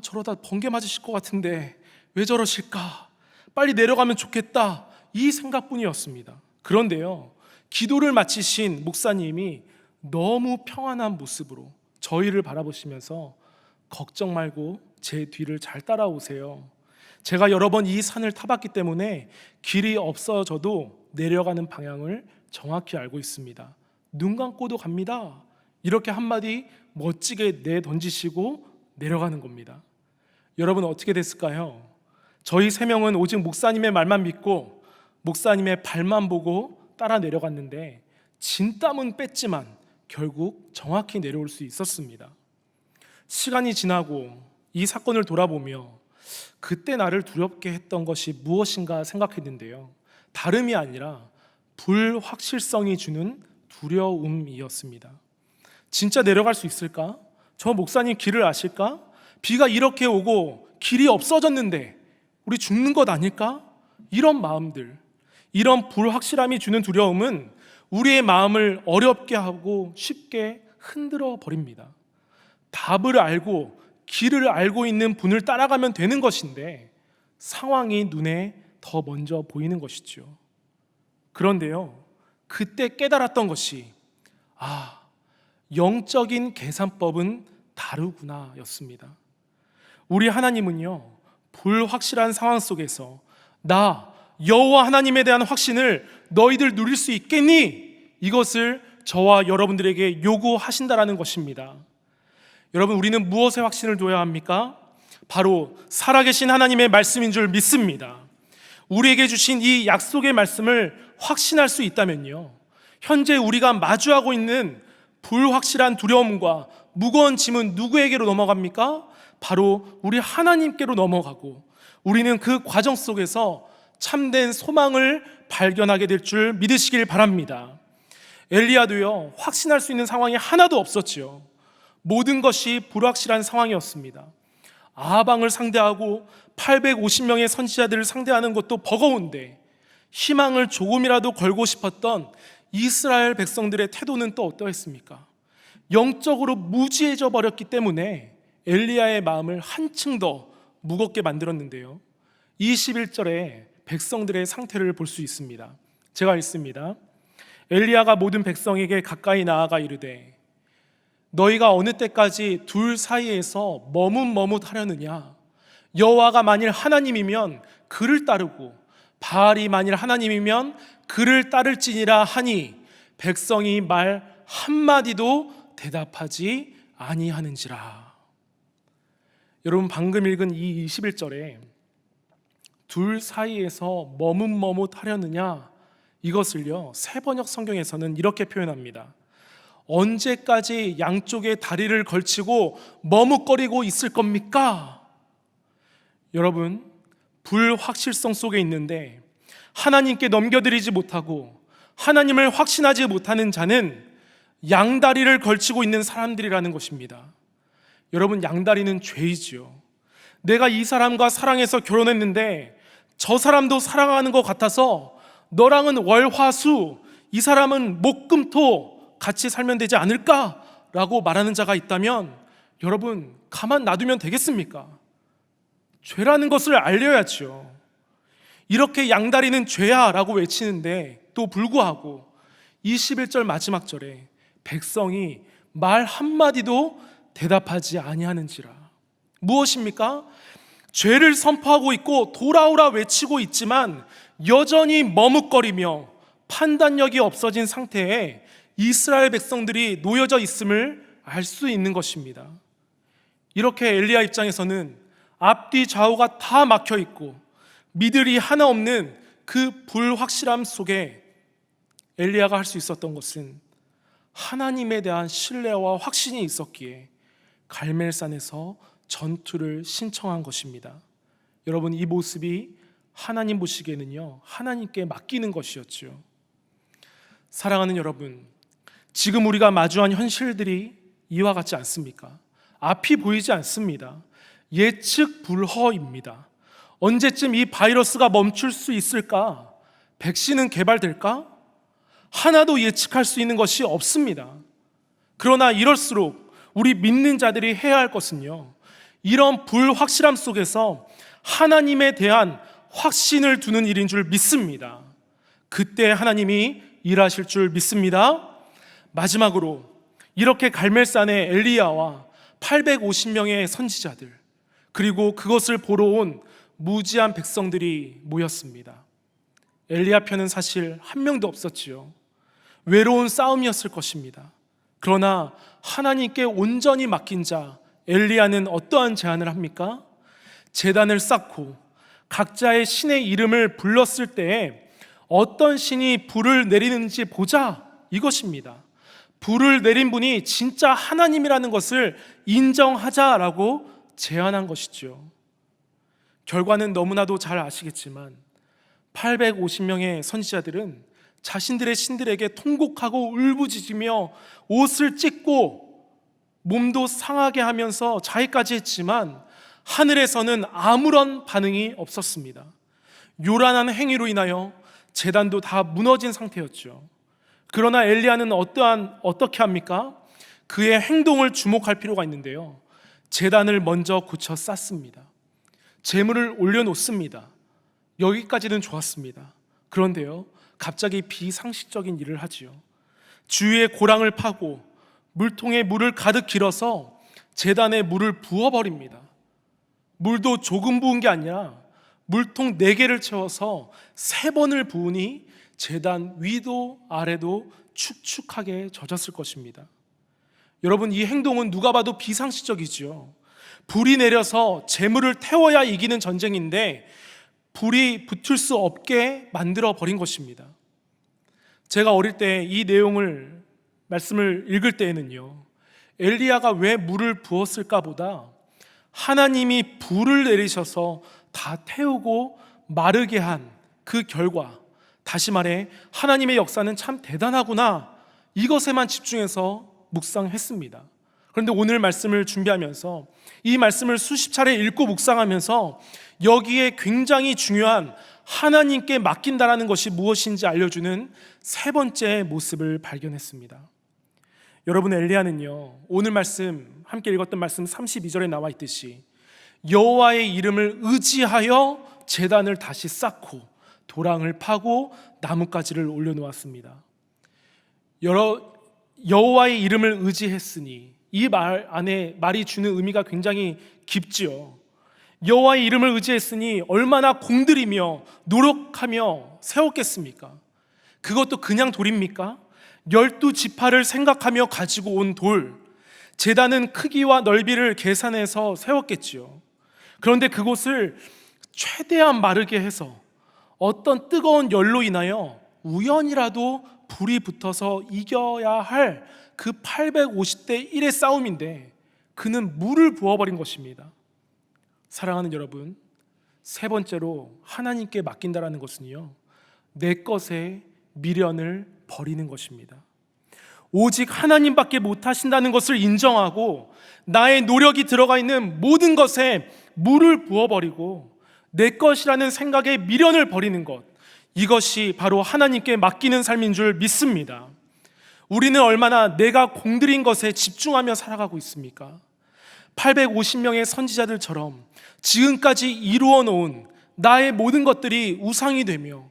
저러다 번개 맞으실 것 같은데 왜 저러실까? 빨리 내려가면 좋겠다, 이 생각뿐이었습니다. 그런데요, 기도를 마치신 목사님이 너무 평안한 모습으로 저희를 바라보시면서 걱정 말고 제 뒤를 잘 따라오세요. 제가 여러 번 이 산을 타봤기 때문에 길이 없어져도 내려가는 방향을 정확히 알고 있습니다. 눈 감고도 갑니다. 이렇게 한마디 멋지게 내던지시고 내려가는 겁니다. 여러분, 어떻게 됐을까요? 저희 3명은 오직 목사님의 말만 믿고 목사님의 발만 보고 따라 내려갔는데 진땀은 뺐지만 결국 정확히 내려올 수 있었습니다. 시간이 지나고 이 사건을 돌아보며 그때 나를 두렵게 했던 것이 무엇인가 생각했는데요, 다름이 아니라 불확실성이 주는 두려움이었습니다. 진짜 내려갈 수 있을까? 저 목사님 길을 아실까? 비가 이렇게 오고 길이 없어졌는데 우리 죽는 것 아닐까? 이런 마음들, 이런 불확실함이 주는 두려움은 우리의 마음을 어렵게 하고 쉽게 흔들어 버립니다. 답을 알고 길을 알고 있는 분을 따라가면 되는 것인데 상황이 눈에 더 먼저 보이는 것이죠. 그런데요, 그때 깨달았던 것이 영적인 계산법은 다르구나 였습니다. 우리 하나님은요, 불확실한 상황 속에서 나 여호와 하나님에 대한 확신을 너희들 누릴 수 있겠니? 이것을 저와 여러분들에게 요구하신다라는 것입니다. 여러분, 우리는 무엇에 확신을 둬야 합니까? 바로 살아계신 하나님의 말씀인 줄 믿습니다. 우리에게 주신 이 약속의 말씀을 확신할 수 있다면요, 현재 우리가 마주하고 있는 불확실한 두려움과 무거운 짐은 누구에게로 넘어갑니까? 바로 우리 하나님께로 넘어가고 우리는 그 과정 속에서 참된 소망을 발견하게 될 줄 믿으시길 바랍니다. 엘리야도요, 확신할 수 있는 상황이 하나도 없었지요. 모든 것이 불확실한 상황이었습니다. 아방을 상대하고 850명의 선지자들을 상대하는 것도 버거운데 희망을 조금이라도 걸고 싶었던 이스라엘 백성들의 태도는 또 어떠했습니까? 영적으로 무지해져 버렸기 때문에 엘리야의 마음을 한층 더 무겁게 만들었는데요, 21절에 백성들의 상태를 볼 수 있습니다. 제가 읽습니다. 엘리야가 모든 백성에게 가까이 나아가 이르되 너희가 어느 때까지 둘 사이에서 머뭇머뭇하려느냐? 여호와가 만일 하나님이면 그를 따르고 바알이 만일 하나님이면 그를 따를지니라 하니 백성이 말 한마디도 대답하지 아니하는지라. 여러분, 방금 읽은 이 21절에 둘 사이에서 머뭇머뭇하려느냐, 이것을요, 새번역 성경에서는 이렇게 표현합니다. 언제까지 양쪽에 다리를 걸치고 머뭇거리고 있을 겁니까? 여러분, 불확실성 속에 있는데 하나님께 넘겨드리지 못하고 하나님을 확신하지 못하는 자는 양다리를 걸치고 있는 사람들이라는 것입니다. 여러분, 양다리는 죄이지요. 내가 이 사람과 사랑해서 결혼했는데 저 사람도 사랑하는 것 같아서 너랑은 월화수, 이 사람은 목금토 같이 살면 되지 않을까라고 말하는 자가 있다면 여러분, 가만 놔두면 되겠습니까? 죄라는 것을 알려야죠. 이렇게 양다리는 죄야 라고 외치는데 또 불구하고 21절 마지막 절에 백성이 말 한마디도 대답하지 아니하는지라. 무엇입니까? 죄를 선포하고 있고 돌아오라 외치고 있지만 여전히 머뭇거리며 판단력이 없어진 상태에 이스라엘 백성들이 놓여져 있음을 알 수 있는 것입니다. 이렇게 엘리야 입장에서는 앞뒤 좌우가 다 막혀 있고 미들이 하나 없는 그 불확실함 속에 엘리야가 할 수 있었던 것은 하나님에 대한 신뢰와 확신이 있었기에 갈멜산에서 전투를 신청한 것입니다. 여러분, 이 모습이 하나님 보시기에는요, 하나님께 맡기는 것이었죠. 사랑하는 여러분, 지금 우리가 마주한 현실들이 이와 같지 않습니까? 앞이 보이지 않습니다. 예측 불허입니다. 언제쯤 이 바이러스가 멈출 수 있을까? 백신은 개발될까? 하나도 예측할 수 있는 것이 없습니다. 그러나 이럴수록 우리 믿는 자들이 해야 할 것은요, 이런 불확실함 속에서 하나님에 대한 확신을 두는 일인 줄 믿습니다. 그때 하나님이 일하실 줄 믿습니다. 마지막으로 이렇게 갈멜산의 엘리야와 850명의 선지자들, 그리고 그것을 보러 온 무지한 백성들이 모였습니다. 엘리야 편은 사실 한 명도 없었지요. 외로운 싸움이었을 것입니다. 그러나 하나님께 온전히 맡긴 자 엘리야는 어떠한 제안을 합니까? 제단을 쌓고 각자의 신의 이름을 불렀을 때에 어떤 신이 불을 내리는지 보자, 이것입니다. 불을 내린 분이 진짜 하나님이라는 것을 인정하자라고 제안한 것이죠. 결과는 너무나도 잘 아시겠지만 850명의 선지자들은 자신들의 신들에게 통곡하고 울부짖으며 옷을 찢고 몸도 상하게 하면서 자해까지 했지만 하늘에서는 아무런 반응이 없었습니다. 요란한 행위로 인하여 제단도 다 무너진 상태였죠. 그러나 엘리야는 어떻게 합니까? 그의 행동을 주목할 필요가 있는데요, 제단을 먼저 고쳐 쌓습니다. 제물을 올려놓습니다. 여기까지는 좋았습니다. 그런데요, 갑자기 비상식적인 일을 하지요. 주위에 고랑을 파고 물통에 물을 가득 길어서 제단에 물을 부어버립니다. 물도 조금 부은 게 아니라 물통 4개를 채워서 3번을 부으니 제단 위도 아래도 축축하게 젖었을 것입니다. 여러분, 이 행동은 누가 봐도 비상식적이지요. 불이 내려서 재물을 태워야 이기는 전쟁인데 불이 붙을 수 없게 만들어 버린 것입니다. 제가 어릴 때 이 말씀을 읽을 때에는요, 엘리야가 왜 물을 부었을까 보다 하나님이 불을 내리셔서 다 태우고 마르게 한 그 결과, 다시 말해 하나님의 역사는 참 대단하구나, 이것에만 집중해서 묵상했습니다. 그런데 오늘 말씀을 준비하면서 이 말씀을 수십 차례 읽고 묵상하면서 여기에 굉장히 중요한 하나님께 맡긴다라는 것이 무엇인지 알려주는 3번째 모습을 발견했습니다. 여러분, 엘리야는요, 오늘 말씀 함께 읽었던 말씀 32절에 나와 있듯이 여호와의 이름을 의지하여 제단을 다시 쌓고 도랑을 파고 나뭇가지를 올려놓았습니다. 여호와의 이름을 의지했으니, 이 말 안에 말이 주는 의미가 굉장히 깊지요. 여호와의 이름을 의지했으니 얼마나 공들이며 노력하며 세웠겠습니까? 그것도 그냥 돌입니까? 12지파를 생각하며 가지고 온 돌, 제단은 크기와 넓이를 계산해서 세웠겠지요. 그런데 그곳을 최대한 마르게 해서 어떤 뜨거운 열로 인하여 우연이라도 불이 붙어서 이겨야 할 그 850대 1의 싸움인데 그는 물을 부어버린 것입니다. 사랑하는 여러분, 3번째로 하나님께 맡긴다라는 것은요, 내 것에 미련을 버리는 것입니다. 오직 하나님밖에 못하신다는 것을 인정하고 나의 노력이 들어가 있는 모든 것에 물을 부어버리고 내 것이라는 생각에 미련을 버리는 것, 이것이 바로 하나님께 맡기는 삶인 줄 믿습니다. 우리는 얼마나 내가 공들인 것에 집중하며 살아가고 있습니까? 850명의 선지자들처럼 지금까지 이루어 놓은 나의 모든 것들이 우상이 되며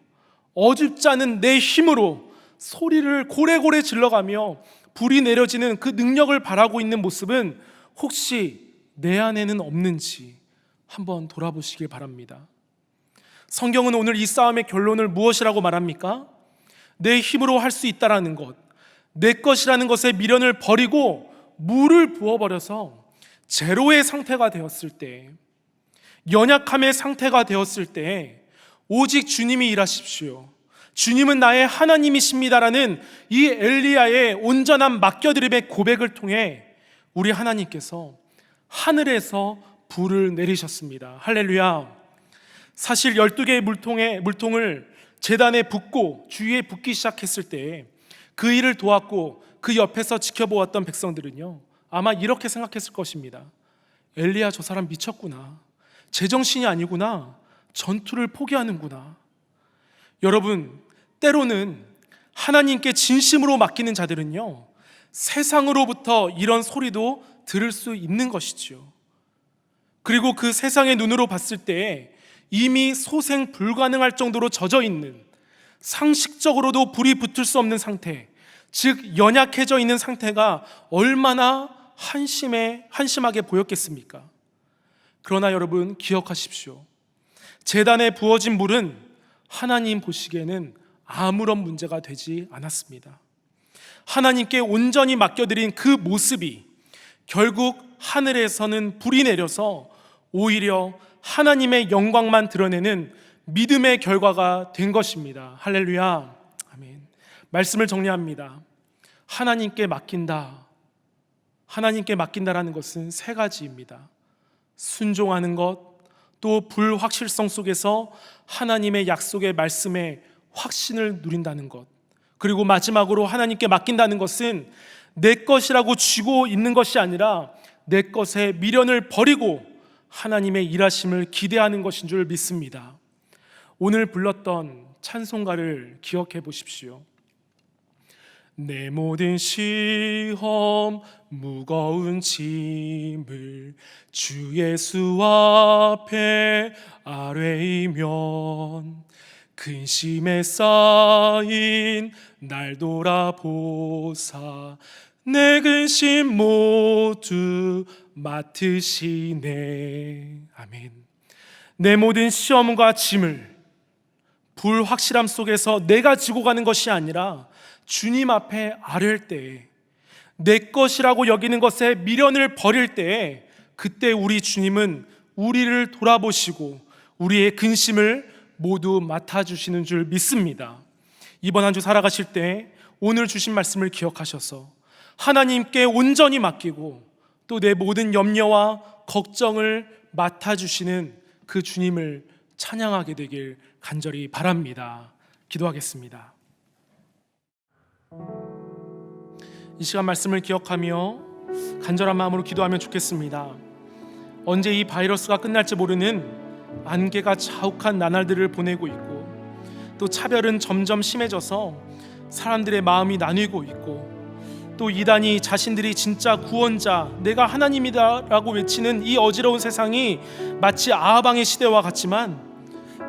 어줍지 않은 내 힘으로 소리를 고래고래 질러가며 불이 내려지는 그 능력을 바라고 있는 모습은 혹시 내 안에는 없는지 한번 돌아보시길 바랍니다. 성경은 오늘 이 싸움의 결론을 무엇이라고 말합니까? 내 힘으로 할 수 있다라는 것, 내 것이라는 것에 미련을 버리고 물을 부어버려서 제로의 상태가 되었을 때, 연약함의 상태가 되었을 때 오직 주님이 일하십시오, 주님은 나의 하나님이십니다라는 이 엘리야의 온전한 맡겨드림의 고백을 통해 우리 하나님께서 하늘에서 불을 내리셨습니다. 할렐루야. 사실 12개의 물통을 제단에 붓고 주위에 붓기 시작했을 때 그 일을 도왔고 그 옆에서 지켜보았던 백성들은요, 아마 이렇게 생각했을 것입니다. 엘리야, 저 사람 미쳤구나, 제정신이 아니구나, 전투를 포기하는구나. 여러분, 때로는 하나님께 진심으로 맡기는 자들은요, 세상으로부터 이런 소리도 들을 수 있는 것이지요. 그리고 그 세상의 눈으로 봤을 때 이미 소생 불가능할 정도로 젖어 있는, 상식적으로도 불이 붙을 수 없는 상태, 즉 연약해져 있는 상태가 얼마나 한심하게 보였겠습니까? 그러나 여러분 기억하십시오. 제단에 부어진 물은 하나님 보시기에는 아무런 문제가 되지 않았습니다. 하나님께 온전히 맡겨드린 그 모습이 결국 하늘에서는 불이 내려서 오히려 하나님의 영광만 드러내는 믿음의 결과가 된 것입니다. 할렐루야. 아멘. 말씀을 정리합니다. 하나님께 맡긴다. 하나님께 맡긴다라는 것은 세 가지입니다. 순종하는 것, 또 불확실성 속에서 하나님의 약속의 말씀에 확신을 누린다는 것, 그리고 마지막으로 하나님께 맡긴다는 것은 내 것이라고 쥐고 있는 것이 아니라 내 것의 미련을 버리고 하나님의 일하심을 기대하는 것인 줄 믿습니다. 오늘 불렀던 찬송가를 기억해 보십시오. 내 모든 시험 무거운 짐을 주 예수 앞에 아뢰이면 근심에 쌓인 날 돌아보사 내 근심 모두 맡으시네. 아멘. 내 모든 시험과 짐을 불확실함 속에서 내가 지고 가는 것이 아니라 주님 앞에 아뢰을 때에, 내 것이라고 여기는 것에 미련을 버릴 때에, 그때 우리 주님은 우리를 돌아보시고 우리의 근심을 모두 맡아주시는 줄 믿습니다. 이번 한 주 살아가실 때 오늘 주신 말씀을 기억하셔서 하나님께 온전히 맡기고 또 내 모든 염려와 걱정을 맡아주시는 그 주님을 찬양하게 되길 간절히 바랍니다. 기도하겠습니다. 이 시간 말씀을 기억하며 간절한 마음으로 기도하면 좋겠습니다. 언제 이 바이러스가 끝날지 모르는 안개가 자욱한 나날들을 보내고 있고, 또 차별은 점점 심해져서 사람들의 마음이 나뉘고 있고, 또 이단이 자신들이 진짜 구원자, 내가 하나님이다라고 외치는 이 어지러운 세상이 마치 아하방의 시대와 같지만,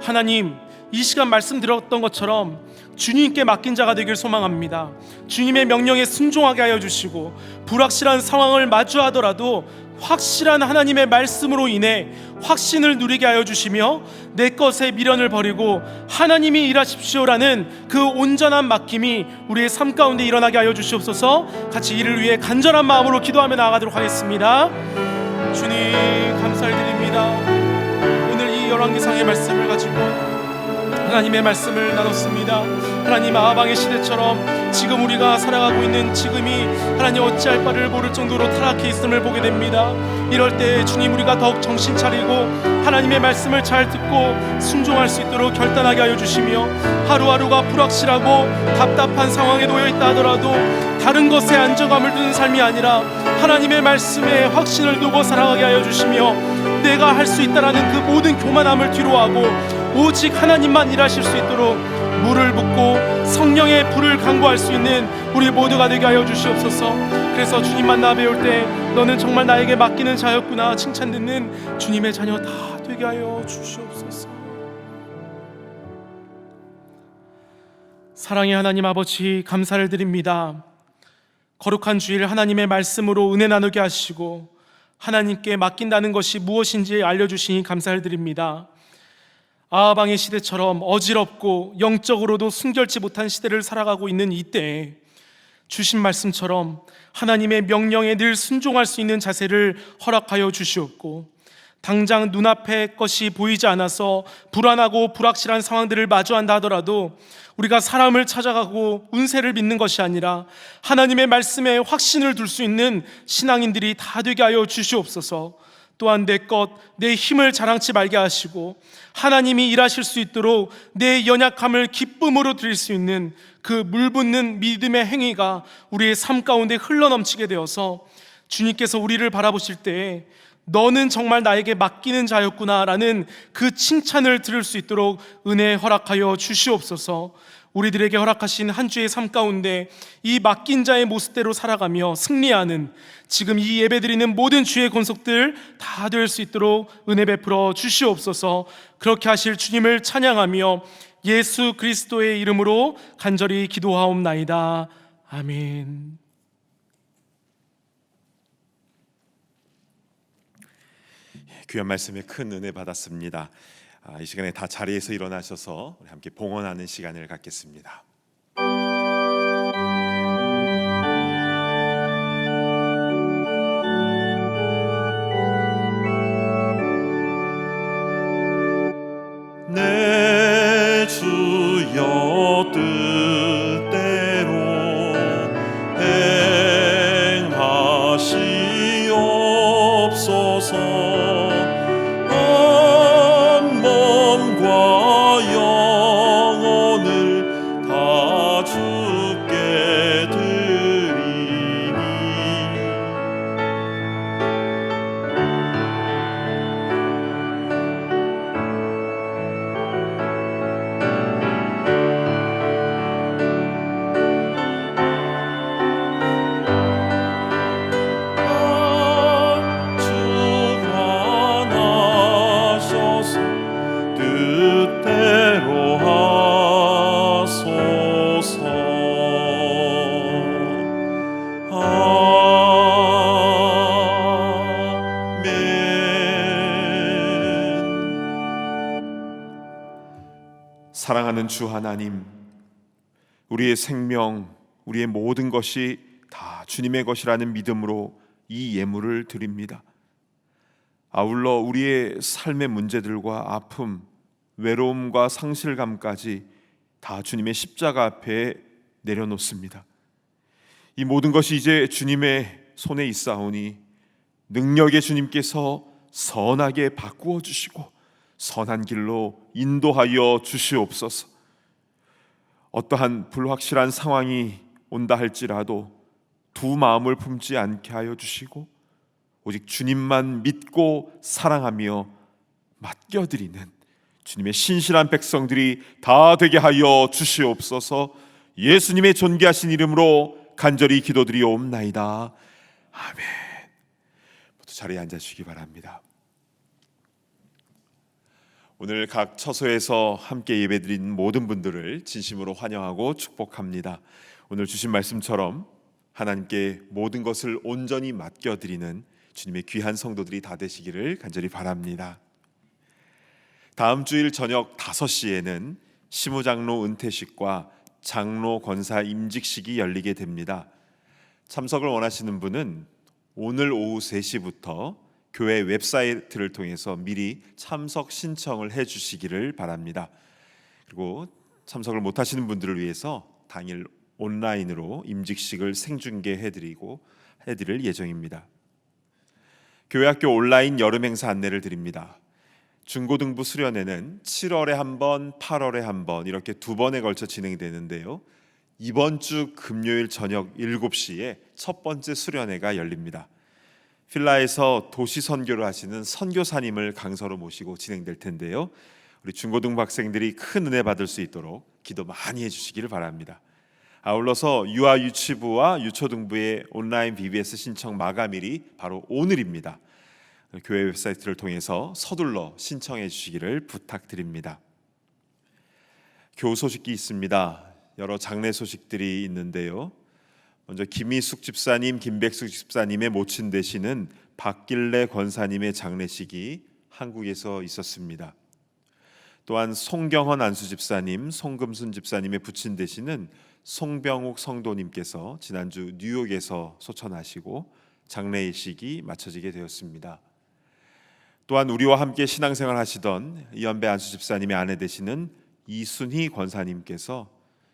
하나님, 이 시간 말씀 들었던 것처럼 주님께 맡긴 자가 되길 소망합니다. 주님의 명령에 순종하게 하여 주시고, 불확실한 상황을 마주하더라도 확실한 하나님의 말씀으로 인해 확신을 누리게 하여 주시며, 내 것의 미련을 버리고 하나님이 일하십시오라는 그 온전한 맡김이 우리의 삶 가운데 일어나게 하여 주시옵소서. 같이 이를 위해 간절한 마음으로 기도하며 나아가도록 하겠습니다. 주님 감사를 드립니다. 오늘 이 열왕기상의 말씀을 가지고 하나님의 말씀을 나눴습니다. 하나님, 아하방의 시대처럼 지금 우리가 살아가고 있는 지금이 하나님 어찌할 바를 모를 정도로 타락해 있음을 보게 됩니다. 이럴 때 주님, 우리가 더욱 정신 차리고 하나님의 말씀을 잘 듣고 순종할 수 있도록 결단하게 하여 주시며, 하루하루가 불확실하고 답답한 상황에 놓여 있다 하더라도 다른 것에 안정감을 두는 삶이 아니라 하나님의 말씀에 확신을 두고 살아가게 하여 주시며, 내가 할 수 있다라는 그 모든 교만함을 뒤로하고 오직 하나님만 일하실 수 있도록 물을 붓고 성령의 불을 강구할 수 있는 우리 모두가 되게 하여 주시옵소서. 그래서 주님 만나 배울 때 너는 정말 나에게 맡기는 자였구나 칭찬 듣는 주님의 자녀 다 되게 하여 주시옵소서. 사랑의 하나님 아버지, 감사를 드립니다. 거룩한 주일 하나님의 말씀으로 은혜 나누게 하시고 하나님께 맡긴다는 것이 무엇인지 알려주시니 감사를 드립니다. 아하방의 시대처럼 어지럽고 영적으로도 순결치 못한 시대를 살아가고 있는 이때에 주신 말씀처럼 하나님의 명령에 늘 순종할 수 있는 자세를 허락하여 주시옵고, 당장 눈앞의 것이 보이지 않아서 불안하고 불확실한 상황들을 마주한다 하더라도 우리가 사람을 찾아가고 운세를 믿는 것이 아니라 하나님의 말씀에 확신을 둘 수 있는 신앙인들이 다 되게 하여 주시옵소서. 또한 내 것, 내 힘을 자랑치 말게 하시고 하나님이 일하실 수 있도록 내 연약함을 기쁨으로 드릴 수 있는 그 물붓는 믿음의 행위가 우리의 삶 가운데 흘러넘치게 되어서 주님께서 우리를 바라보실 때에 너는 정말 나에게 맡기는 자였구나 라는 그 칭찬을 들을 수 있도록 은혜 허락하여 주시옵소서. 우리들에게 허락하신 한 주의 삶 가운데 이 맡긴 자의 모습대로 살아가며 승리하는 지금 이 예배드리는 모든 주의 권속들 다 될 수 있도록 은혜 베풀어 주시옵소서. 그렇게 하실 주님을 찬양하며 예수 그리스도의 이름으로 간절히 기도하옵나이다. 아멘. 귀한 말씀에 큰 은혜 받았습니다. 이 시간에 다 자리에서 일어나셔서 우리 함께 봉헌하는 시간을 갖겠습니다. 내 주여 뜻대로 행하시옵소서. 사랑하는 주 하나님, 우리의 생명, 우리의 모든 것이 다 주님의 것이라는 믿음으로 이 예물을 드립니다. 아울러 우리의 삶의 문제들과 아픔, 외로움과 상실감까지 다 주님의 십자가 앞에 내려놓습니다. 이 모든 것이 이제 주님의 손에 있사오니 능력의 주님께서 선하게 바꾸어 주시고 선한 길로 인도하여 주시옵소서. 어떠한 불확실한 상황이 온다 할지라도 두 마음을 품지 않게 하여 주시고 오직 주님만 믿고 사랑하며 맡겨드리는 주님의 신실한 백성들이 다 되게 하여 주시옵소서. 예수님의 존귀하신 이름으로 간절히 기도드리옵나이다. 아멘. 모두 자리에 앉아주시기 바랍니다. 오늘 각 처소에서 함께 예배드린 모든 분들을 진심으로 환영하고 축복합니다. 오늘 주신 말씀처럼 하나님께 모든 것을 온전히 맡겨드리는 주님의 귀한 성도들이 다 되시기를 간절히 바랍니다. 다음 주일 저녁 5시에는 시무장로 은퇴식과 장로 권사 임직식이 열리게 됩니다. 참석을 원하시는 분은 오늘 오후 3시부터 교회 웹사이트를 통해서 미리 참석 신청을 해주시기를 바랍니다. 그리고 참석을 못하시는 분들을 위해서 당일 온라인으로 임직식을 생중계해드릴 예정입니다. 교회학교 온라인 여름 행사 안내를 드립니다. 중고등부 수련회는 7월에 한 번, 8월에 한 번 이렇게 2번에 걸쳐 진행되는데요. 이번 주 금요일 저녁 7시에 첫 번째 수련회가 열립니다. 필라에서 도시 선교를 하시는 선교사님을 강사로 모시고 진행될 텐데요. 우리 중고등부 학생들이 큰 은혜 받을 수 있도록 기도 많이 해주시기를 바랍니다. 아울러서 유아 유치부와 유초등부의 온라인 VBS 신청 마감일이 바로 오늘입니다. 교회 웹사이트를 통해서 서둘러 신청해 주시기를 부탁드립니다. 교우 소식이 있습니다. 여러 장례 소식들이 있는데요. 먼저 김희숙 집사님, 김백숙 집사님의 모친 되시는 박길래 권사님의 장례식이 한국에서 있었습니다. 또한 송경헌 안수 집사님, 송금순 집사님의 부친 되시는 송병욱 성도님께서 지난주 뉴욕에서 소천하시고 장례의식이 마쳐지게 되었습니다. 또한 우리와 함께 신앙생활 하시던 이연배 안수 집사님의 아내 되시는 이순희 권사님께서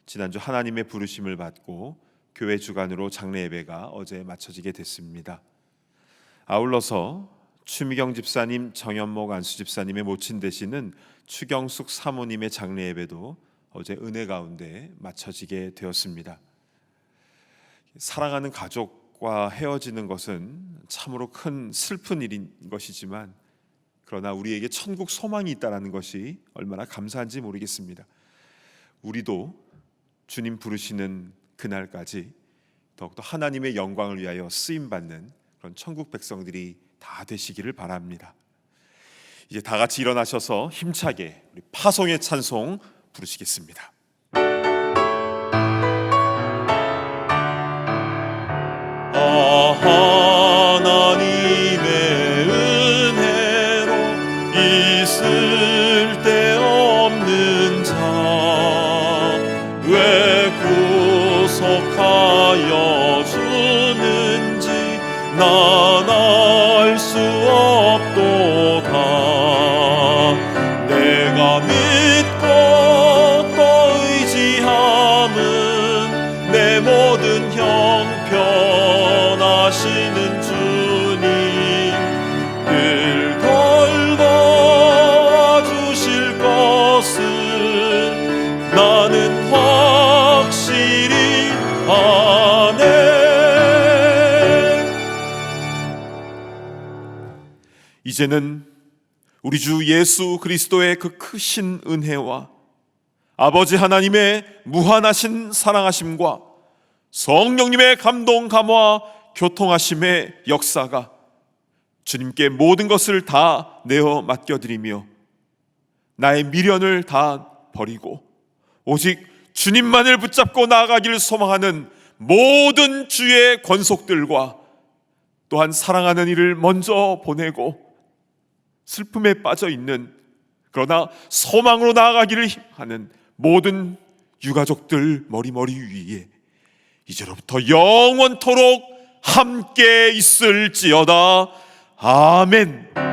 지난주 하나님의 부르심을 받고 교회 주관으로 장례 예배가 어제 마쳐지게 됐습니다. 아울러서 추미경 집사님, 정연목 안수 집사님의 모친 되시는 추경숙 사모님의 장례 예배도 어제 은혜 가운데 마쳐지게 되었습니다. 사랑하는 가족과 헤어지는 것은 참으로 큰 슬픈 일인 것이지만 그러나 우리에게 천국 소망이 있다는 것이 얼마나 감사한지 모르겠습니다. 우리도 주님 부르시는 그날까지 더욱더 하나님의 영광을 위하여 쓰임받는 그런 천국 백성들이 다 되시기를 바랍니다. 이제 다 같이 일어나셔서 힘차게 우리 파송의 찬송 부르시겠습니다. 하나님의 은혜로 있을 데 없는 자 왜 구속하여 주는지 난 알 수 없도다. 내가 믿고 또 의지함은 내 모든 형편하시는 주님 늘 돌봐주실 것을 나는 확실히 아네. 이제는 우리 주 예수 그리스도의 그 크신 은혜와 아버지 하나님의 무한하신 사랑하심과 성령님의 감동 감화 교통하심의 역사가 주님께 모든 것을 다 내어 맡겨드리며 나의 미련을 다 버리고 오직 주님만을 붙잡고 나아가기를 소망하는 모든 주의 권속들과 또한 사랑하는 이를 먼저 보내고 슬픔에 빠져 있는 그러나 소망으로 나아가기를 하는 모든 유가족들 머리머리 위에 이제로부터 영원토록 함께 있을지어다. 아멘.